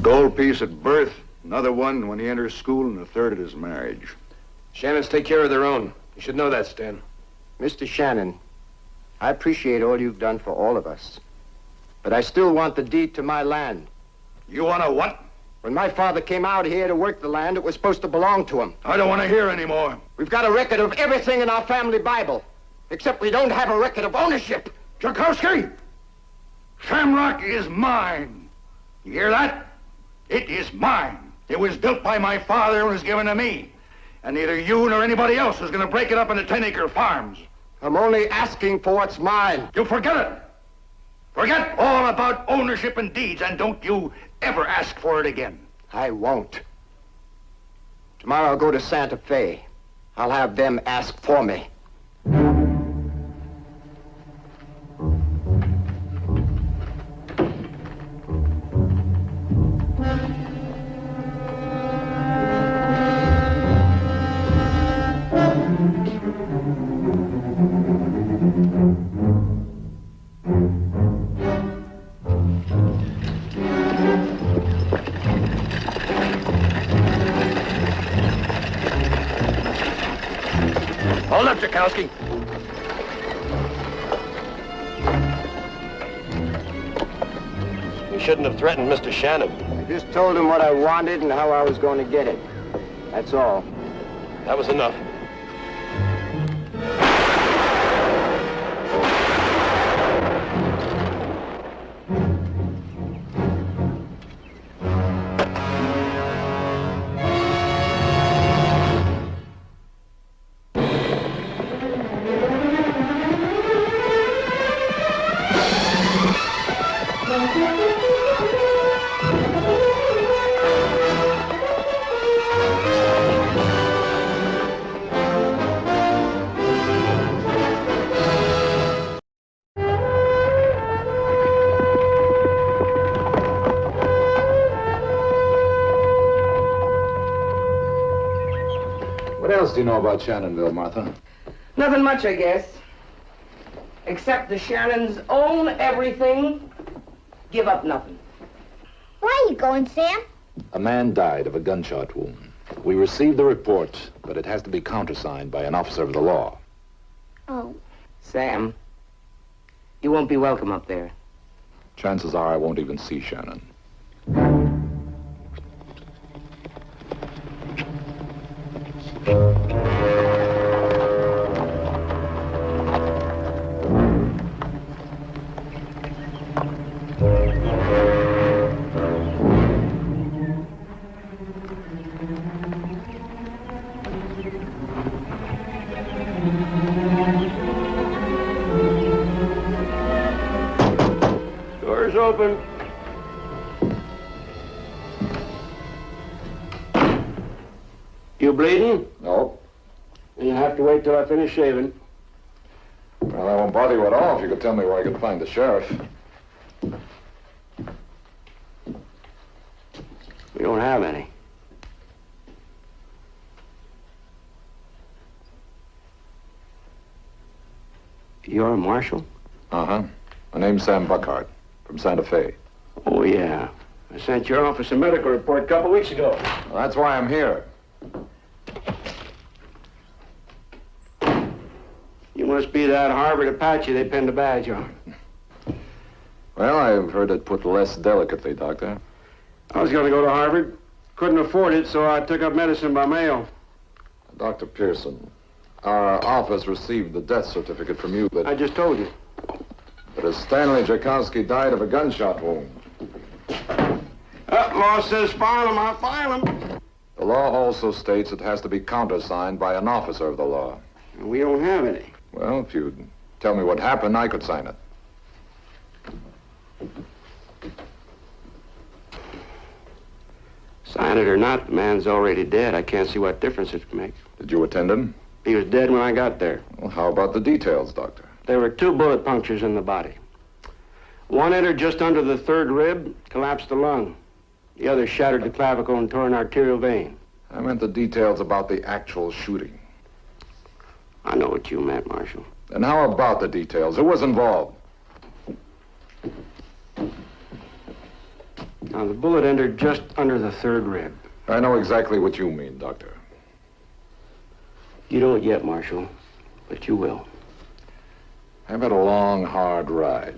gold piece at birth, another one when he enters school, and a third at his marriage. Shannons take care of their own. You should know that, Stan. Mr. Shannon, I appreciate all you've done for all of us. But I still want the deed to my land. You want to what? When my father came out here to work the land, it was supposed to belong to him. I don't want to hear anymore. We've got a record of everything in our family Bible, except we don't have a record of ownership. Tchaikovsky! Shamrock is mine. You hear that? It is mine. It was built by my father and was given to me. And neither you nor anybody else is going to break it up into 10-acre farms. I'm only asking for what's mine. You forget it. Forget all about ownership and deeds, and don't you ever ask for it again. I won't. Tomorrow I'll go to Santa Fe. I'll have them ask for me. Hold up, Tchaikovsky. You shouldn't have threatened Mr. Shannon. I just told him what I wanted and how I was going to get it. That's all. That was enough. What else do you know about Shannonville, Martha? Nothing much, I guess. Except the Shannons own everything, give up nothing. Where are you going, Sam? A man died of a gunshot wound. We received the report, but it has to be countersigned by an officer of the law. Oh. Sam, you won't be welcome up there. Chances are I won't even see Shannon. Door's open. You bleeding? No. Then you'll have to wait till I finish shaving. Well, I won't bother you at all if you could tell me where I can find the sheriff. We don't have any. You're a marshal? Uh-huh. My name's Sam Buckhart, from Santa Fe. Oh, yeah. I sent your office a medical report a couple weeks ago. Well, that's why I'm here. You must be that Harvard Apache they pinned a badge on. Well, I've heard it put less delicately, Doctor. I was going to go to Harvard. Couldn't afford it, so I took up medicine by mail. Dr. Pearson, our office received the death certificate from you, but... I just told you. But as Stanley Tchaikovsky died of a gunshot wound. Law says file him, I'll file him. The law also states it has to be countersigned by an officer of the law. We don't have any. Well, if you'd tell me what happened, I could sign it. Sign it or not, the man's already dead. I can't see what difference it can make. Did you attend him? He was dead when I got there. Well, how about the details, Doctor? There were 2 bullet punctures in the body. One entered just under the 3rd rib, collapsed the lung. The other shattered the clavicle and tore an arterial vein. I meant the details about the actual shooting. I know what you meant, Marshal. And how about the details? Who was involved? Now, the bullet entered just under the third rib. I know exactly what you mean, Doctor. You don't yet, Marshal, but you will. I've had a long, hard ride.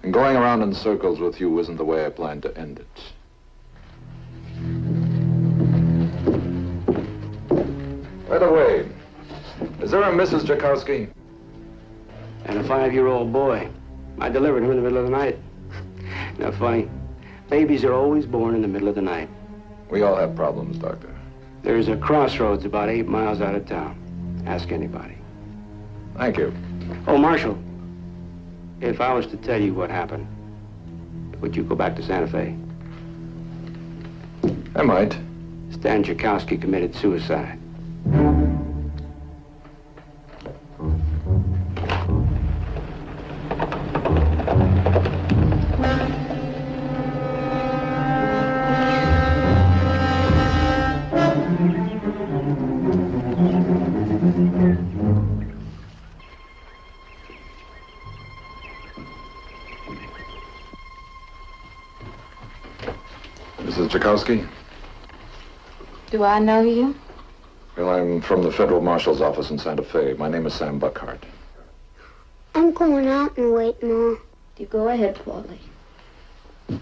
And going around in circles with you isn't the way I plan to end it. By the way, is there a Mrs. Jakowski? And a 5-year-old boy. I delivered him in the middle of the night. Not funny. Babies are always born in the middle of the night. We all have problems, Doctor. There's a crossroads about 8 miles out of town. Ask anybody. Thank you. Oh, Marshal, if I was to tell you what happened, would you go back to Santa Fe? I might. Stan Jakowski committed suicide. Mrs. Jakowski? Do I know you? Well, I'm from the Federal Marshal's office in Santa Fe. My name is Sam Buckhart. I'm going out and wait, Ma. You go ahead, Paulie. No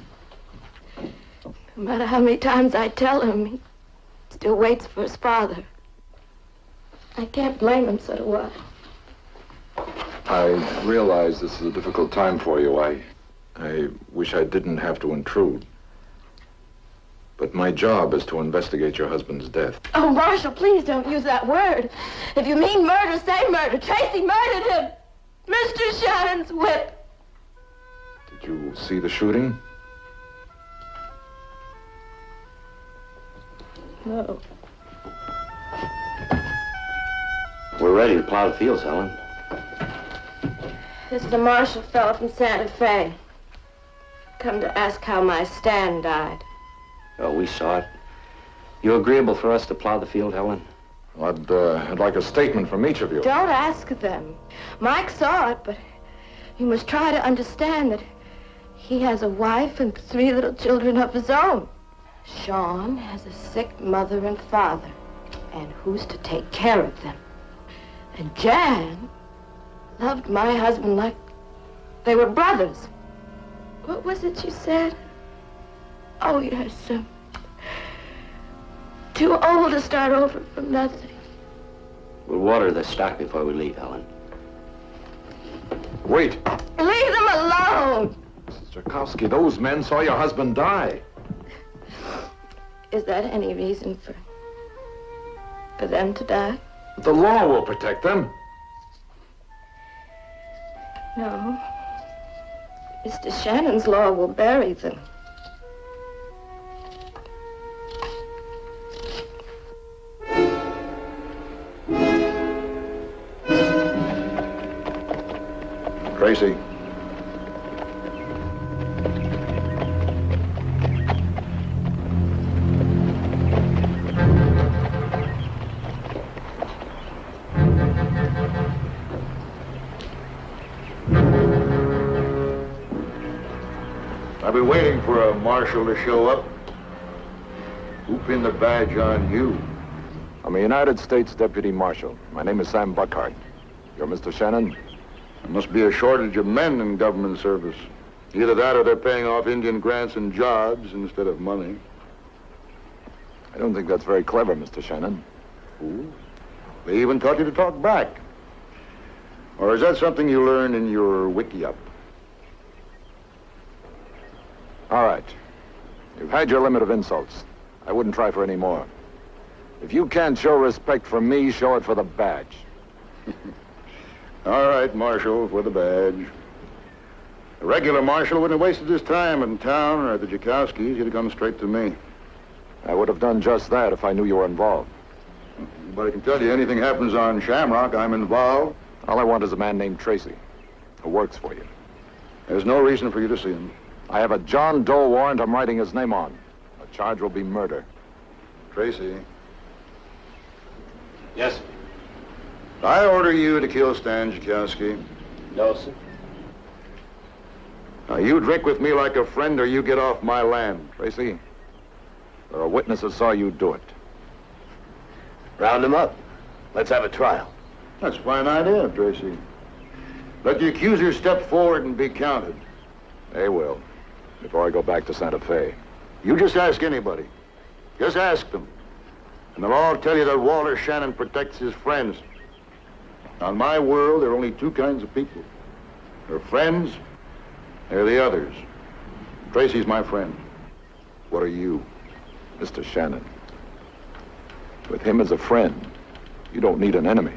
matter how many times I tell him, he still waits for his father. I can't blame him, so do I. I realize this is a difficult time for you. I wish I didn't have to intrude. But my job is to investigate your husband's death. Oh, Marshal, please don't use that word. If you mean murder, say murder. Tracy murdered him. Mr. Shannon's whip. Did you see the shooting? No. We're ready to plow the fields, Helen. This is the Marshal fellow from Santa Fe. Come to ask how my Stan died. Oh, we saw it. You agreeable for us to plow the field, Helen? Well, I'd like a statement from each of you. Don't ask them. Mike saw it, but you must try to understand that he has a wife and 3 little children of his own. Sean has a sick mother and father, and who's to take care of them? And Jan loved my husband like they were brothers. What was it you said? Oh, yes, too old to start over from nothing. We'll water the stock before we leave, Helen. Wait. Leave them alone! Mrs. Jakowski, those men saw your husband die. Is that any reason for them to die? The law will protect them. No. Mr. Shannon's law will bury them. Tracy. I've been waiting for a marshal to show up. Who pinned the badge on you? I'm a United States Deputy Marshal. My name is Sam Buckhart. You're Mr. Shannon? There must be a shortage of men in government service. Either that or they're paying off Indian grants and jobs instead of money. I don't think that's very clever, Mr. Shannon. Ooh. They even taught you to talk back. Or is that something you learned in your wiki-up? All right. You've had your limit of insults. I wouldn't try for any more. If you can't show respect for me, show it for the badge. All right, Marshal, for the badge. A regular marshal wouldn't have wasted his time in town or at the Jakowskis. He'd have come straight to me. I would have done just that if I knew you were involved. But I can tell you, anything happens on Shamrock, I'm involved. All I want is a man named Tracy, who works for you. There's no reason for you to see him. I have a John Doe warrant I'm writing his name on. The charge will be murder. Tracy, Yes, sir. I order you to kill Stan Jakowski. No, sir. Now, you drink with me like a friend or you get off my land, Tracy. There are witnesses saw you do it. Round them up. Let's have a trial. That's a fine idea, Tracy. Let the accusers step forward and be counted. They will, before I go back to Santa Fe. You just ask anybody. Just ask them. And they'll all tell you that Walter Shannon protects his friends. On my world, there are only two kinds of people. There are friends, there are the others. Tracy's my friend. What are you, Mr. Shannon? With him as a friend, you don't need an enemy.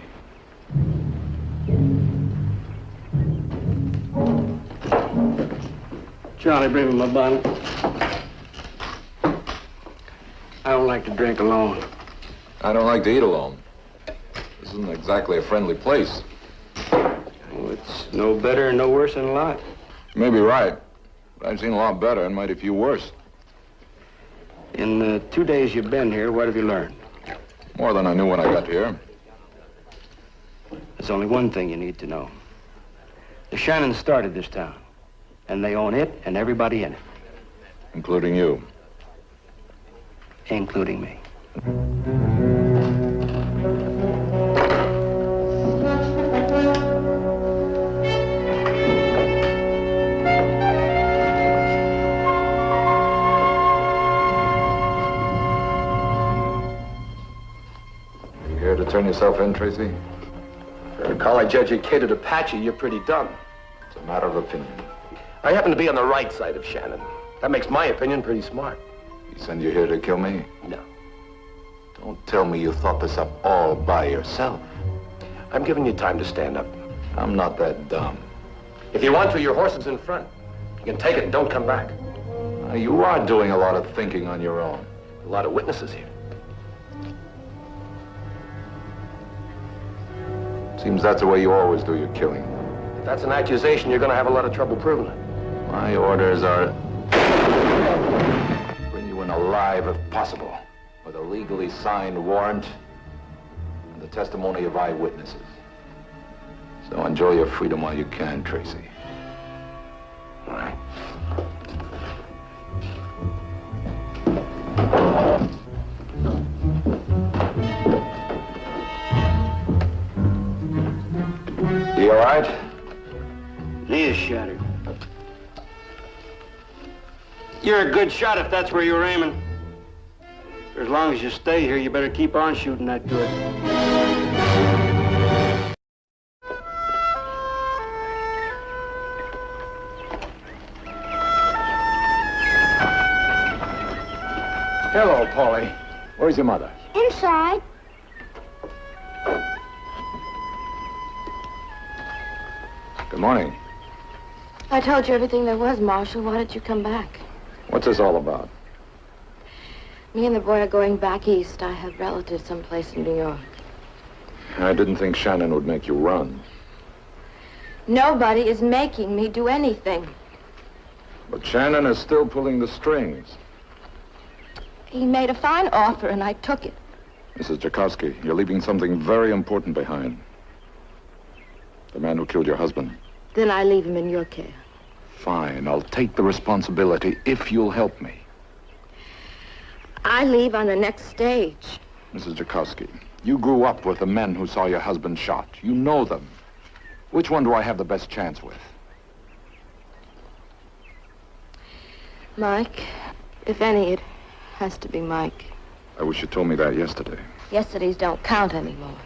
Charlie, bring me my bottle. I don't like to drink alone. I don't like to eat alone. This isn't exactly a friendly place. Well, it's no better and no worse than a lot. You may be right, but I've seen a lot better and mighty few worse. In the 2 days you've been here, what have you learned? More than I knew when I got here. There's only one thing you need to know. The Shannons started this town, and they own it and everybody in it. Including you. Including me. You here to turn yourself in, Tracy? For a college-educated Apache, you're pretty dumb. It's a matter of opinion. I happen to be on the right side of Shannon. That makes my opinion pretty smart. He sent you here to kill me? No. Don't tell me you thought this up all by yourself. I'm giving you time to stand up. I'm not that dumb. If you want to, your horse is in front. You can take it and don't come back. Now, you are doing a lot of thinking on your own. A lot of witnesses here. Seems that's the way you always do your killing. If that's an accusation, you're going to have a lot of trouble proving it. My orders are... bring you in alive if possible, with a legally signed warrant and the testimony of eyewitnesses. So enjoy your freedom while you can, Tracy. All right. You all right? Knee is shattered. You're a good shot if that's where you were aiming. For as long as you stay here, you better keep on shooting that good. Hello, Paulie. Where's your mother? Inside. Good morning. I told you everything there was, Marshal. Why did you come back? What's this all about? Me and the boy are going back east. I have relatives someplace in New York. I didn't think Shannon would make you run. Nobody is making me do anything. But Shannon is still pulling the strings. He made a fine offer, and I took it. Mrs. Jakowski, you're leaving something very important behind. The man who killed your husband. Then I leave him in your care. Fine, I'll take the responsibility if you'll help me. I leave on the next stage. Mrs. Jakowski, you grew up with the men who saw your husband shot. You know them. Which one do I have the best chance with? Mike. If any, it has to be Mike. I wish you told me that yesterday. Yesterdays don't count anymore.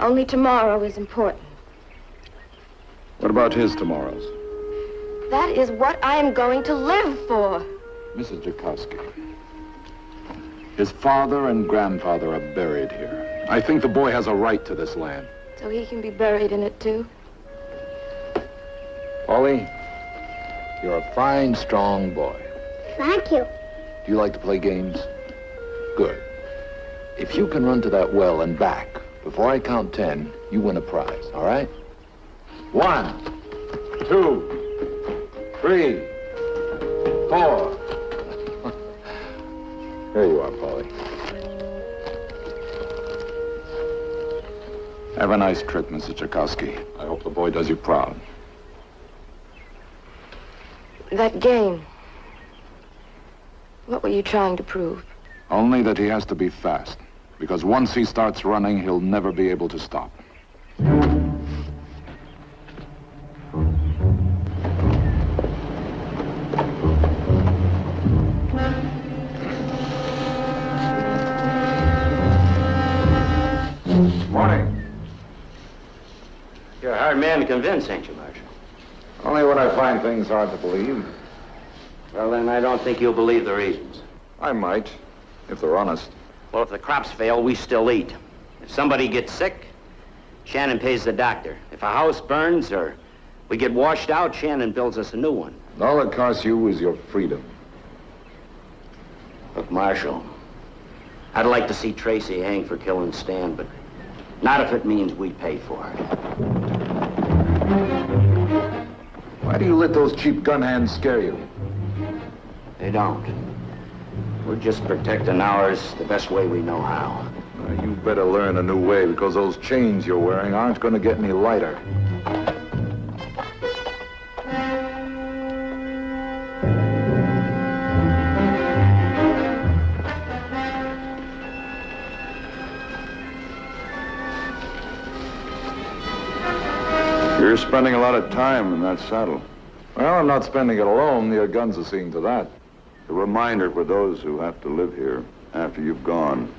Only tomorrow is important. What about his tomorrows? That is what I am going to live for. Mrs. Jakowski, his father and grandfather are buried here. I think the boy has a right to this land. So he can be buried in it, too? Paulie, you're a fine, strong boy. Thank you. Do you like to play games? Good. If you can run to that well and back before I count 10, you win a prize, all right? 1, 2, 3, 4. Here you are, Paulie. Have a nice trip, Mrs. Jakowski. I hope the boy does you proud. That game. What were you trying to prove? Only that he has to be fast. Because once he starts running, he'll never be able to stop. Morning. You're a hard man to convince, ain't you, Marshal? Only when I find things hard to believe. Well, then I don't think you'll believe the reasons. I might, if they're honest. Well, if the crops fail, we still eat. If somebody gets sick, Shannon pays the doctor. If a house burns or we get washed out, Shannon builds us a new one. All it costs you is your freedom. Look, Marshal, I'd like to see Tracy hang for killing Stan, but not if it means we pay for it. Why do you let those cheap gun hands scare you? They don't. We're just protecting ours the best way we know how. You better learn a new way, because those chains you're wearing aren't going to get any lighter. You're spending a lot of time in that saddle. Well, I'm not spending it alone. Your guns are seeing to that. A reminder for those who have to live here after you've gone.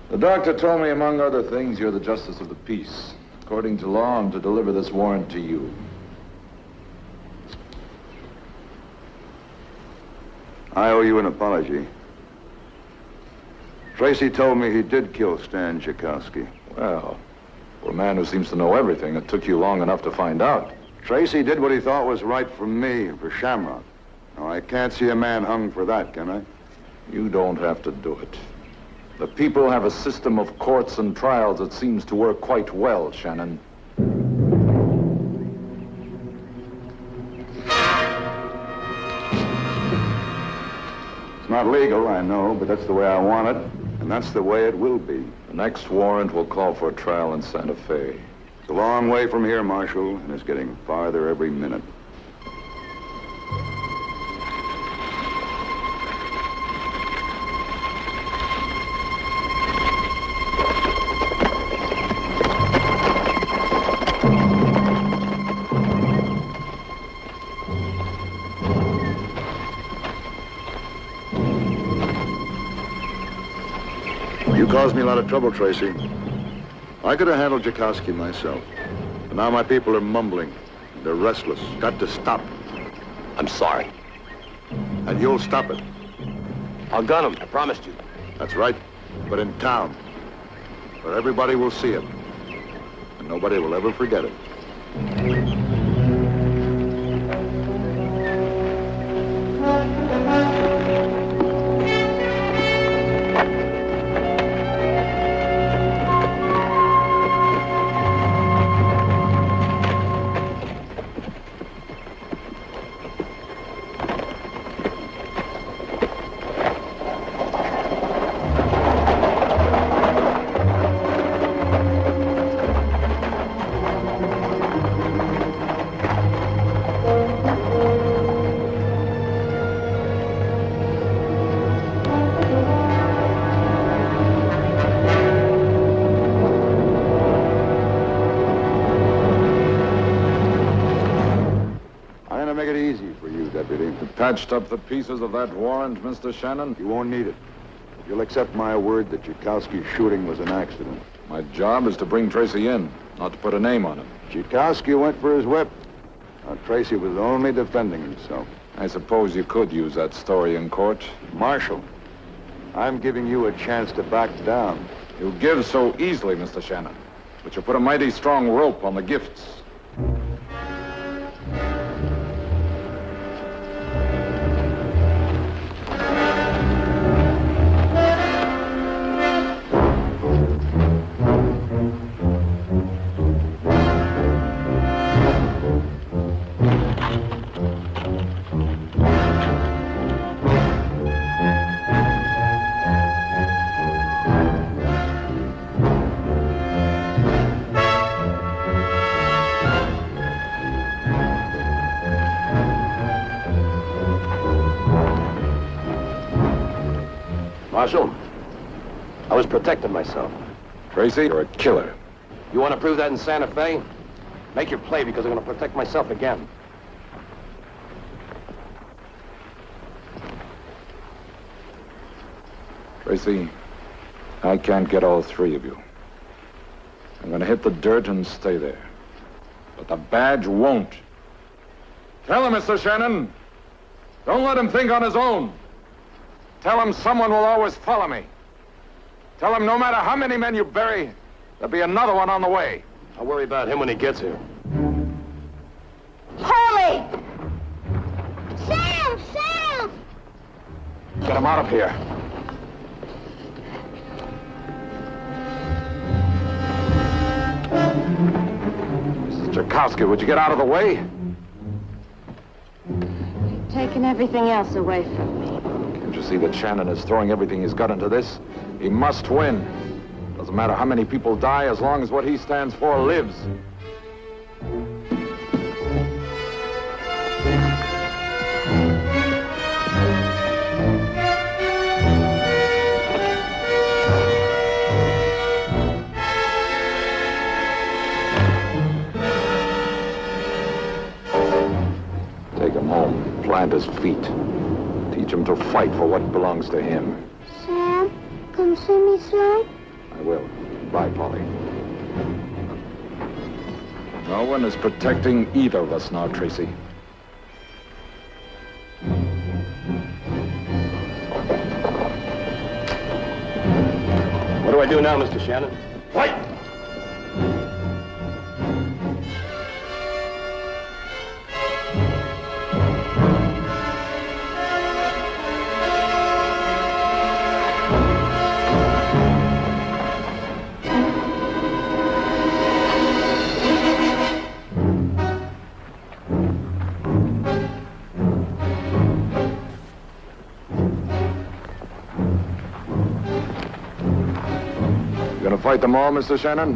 The doctor told me, among other things, you're the justice of the peace. According to law, I'm to deliver this warrant to you. I owe you an apology. Tracy told me he did kill Stan Tchaikovsky. Well, for a man who seems to know everything, it took you long enough to find out. Tracy did what he thought was right for me and for Shamrock. Now, I can't see a man hung for that, can I? You don't have to do it. The people have a system of courts and trials that seems to work quite well, Shannon. It's not legal, I know, but that's the way I want it, and that's the way it will be. The next warrant will call for a trial in Santa Fe. It's a long way from here, Marshal, and it's getting farther every minute. You caused me a lot of trouble, Tracy. I could have handled Tchaikovsky myself. But now my people are mumbling. They're restless. Got to stop. I'm sorry. And you'll stop it. I'll gun him, I promised you. That's right. But in town, where everybody will see it. And nobody will ever forget it. Patched up the pieces of that warrant, Mr. Shannon? You won't need it. You'll accept my word that Tchaikovsky's shooting was an accident. My job is to bring Tracy in, not to put a name on him. Tchaikovsky went for his whip. Now, Tracy was only defending himself. I suppose you could use that story in court. Marshal, I'm giving you a chance to back down. You give so easily, Mr. Shannon, but you put a mighty strong rope on the gifts. Marshal. I was protecting myself. Tracy, you're a killer. You want to prove that in Santa Fe? Make your play, because I'm going to protect myself again. Tracy, I can't get all three of you. I'm gonna hit the dirt and stay there. But the badge won't. Tell him, Mr. Shannon. Don't let him think on his own. Tell him someone will always follow me. Tell him no matter how many men you bury, there'll be another one on the way. I'll worry about him when he gets here. Homie! Sam! Sam! Get him out of here. Mrs. Tchaikovsky, would you get out of the way? You've taken everything else away from me. Can't you see that Shannon is throwing everything he's got into this? He must win. Doesn't matter how many people die, as long as what he stands for lives. Take him home, plant his feet. Teach him to fight for what belongs to him. Sam, come see me soon? I will. Bye, Polly. No one is protecting either of us now, Tracy. What do I do now, Mr. Shannon? Fight! Gonna fight them all, Mr. Shannon?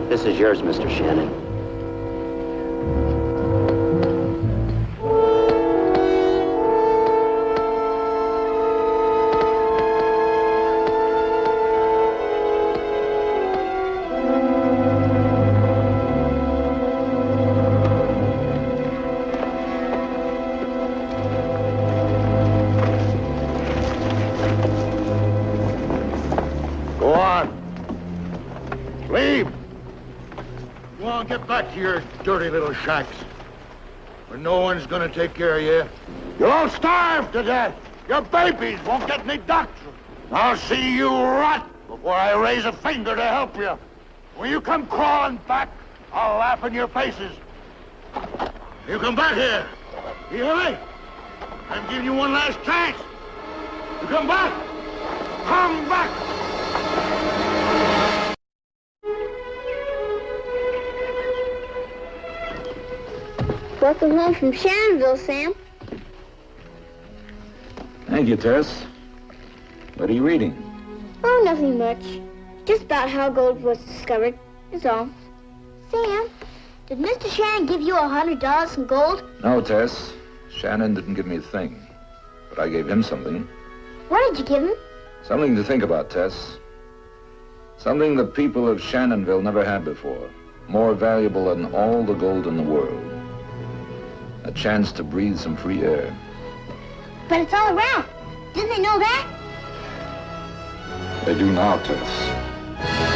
This is yours, Mr. Shannon. Go on. Cleef! Go on, get back to your dirty little shacks. Where no one's gonna take care of you. You'll all starve to death. Your babies won't get any doctor. I'll see you rot before I raise a finger to help you. When you come crawling back, I'll laugh in your faces. You come back here. You hear me? I'm giving you one last chance. You come back. Come back. Welcome home from Shannonville, Sam. Thank you, Tess. What are you reading? Oh, nothing much. Just about how gold was discovered, is all. Sam, did Mr. Shannon give you $100 in gold? No, Tess. Shannon didn't give me a thing. But I gave him something. What did you give him? Something to think about, Tess. Something the people of Shannonville never had before. More valuable than all the gold in the world. A chance to breathe some free air. But it's all around. Didn't they know that? They do now, Tess.